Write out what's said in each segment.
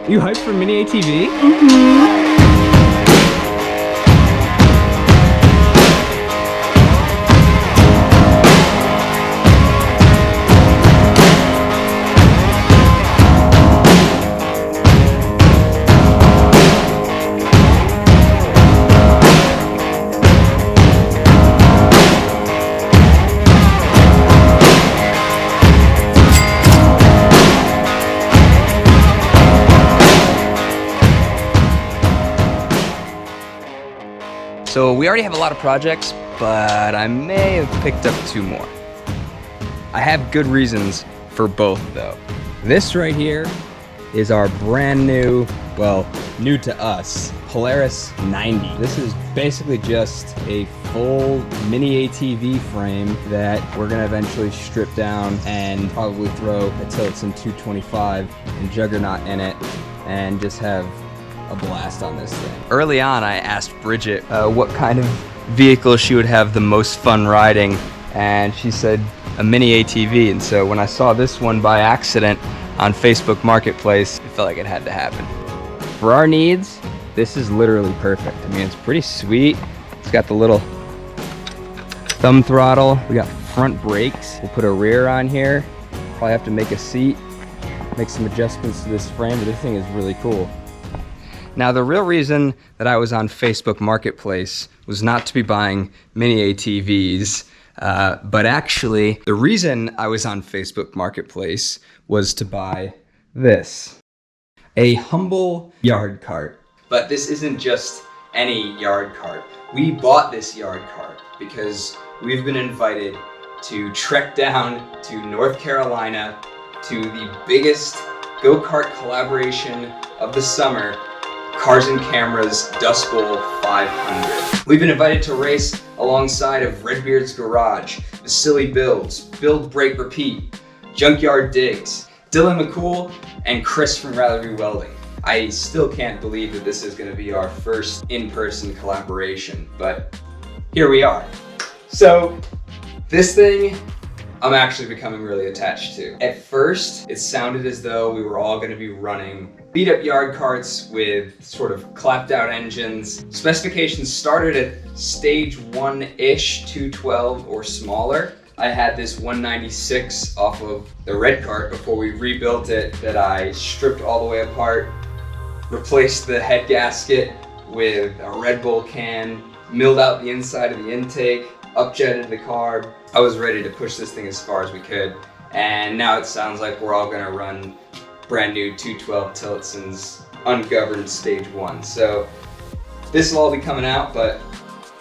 You hyped for mini ATV? So we already have a lot of projects, but I may have picked up 2 more. I have good reasons for both though. This right here is our brand new, well, new to us, Polaris 90. This is basically just a full mini ATV frame that we're gonna eventually strip down and probably throw a Tillotson 225 and Juggernaut in it and just have a blast on this thing. Early on, I asked Bridget what kind of vehicle she would have the most fun riding, and she said a mini ATV. And so when I saw this one by accident on Facebook Marketplace, it felt like it had to happen. For our needs, this is literally perfect. I mean, it's pretty sweet. It's got the little thumb throttle. We got front brakes. We'll put a rear on here. Probably have to make a seat, make some adjustments to this frame, but this thing is really cool. Now, the real reason that I was on Facebook Marketplace was not to be buying mini ATVs, but actually the reason I was on Facebook Marketplace was to buy this, a humble yard cart. But this isn't just any yard cart. We bought this yard cart because we've been invited to trek down to North Carolina to the biggest go-kart collaboration of the summer, Cars and Cameras Dust Bowl 500. We've been invited to race alongside of Redbeard's Garage, Vasily Builds, Build, Break, Repeat, Junkyard Digs, Dylan McCool, and Chris from Rather B Welding. I still can't believe that this is going to be our first in-person collaboration, but here we are. So this thing, I'm actually becoming really attached to. At first, it sounded as though we were all going to be running beat up yard carts with sort of clapped out engines. Specifications started at stage 1-ish, 212 or smaller. I had this 196 off of the red cart before we rebuilt it that I stripped all the way apart, replaced the head gasket with a Red Bull can, milled out the inside of the intake, upjetted the carb. I was ready to push this thing as far as we could, and now it sounds like we're all gonna run brand new 212 Tillotsons ungoverned stage 1. So this will all be coming out, but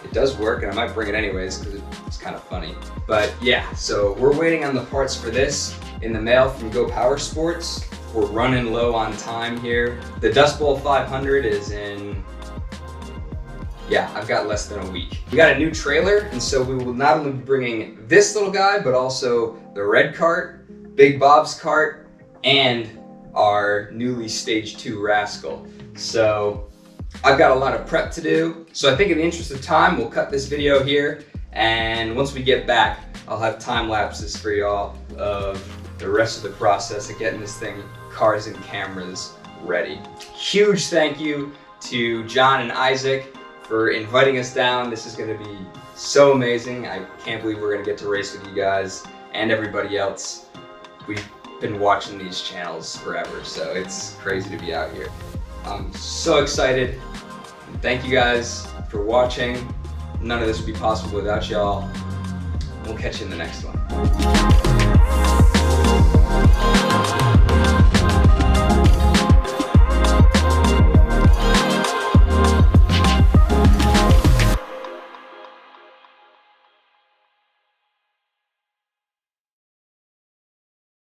it does work, and I might bring it anyways because it's kind of funny. But yeah, so we're waiting on the parts for this in the mail from Go Power Sports. We're running low on time here. The Dust Bowl 500 is in, yeah, I've got less than a week. We got a new trailer, and so we will not only be bringing this little guy, but also the red cart, Big Bob's cart, and our newly stage 2 Rascal. So I've got a lot of prep to do. So I think in the interest of time, we'll cut this video here. And once we get back, I'll have time lapses for y'all of the rest of the process of getting this thing, Cars and Cameras, ready. Huge thank you to John and Isaac for inviting us down. This is gonna be so amazing. I can't believe we're gonna get to race with you guys and everybody else. We've been watching these channels forever, so it's crazy to be out here. I'm so excited. Thank you guys for watching. None of this would be possible without y'all. We'll catch you in the next one.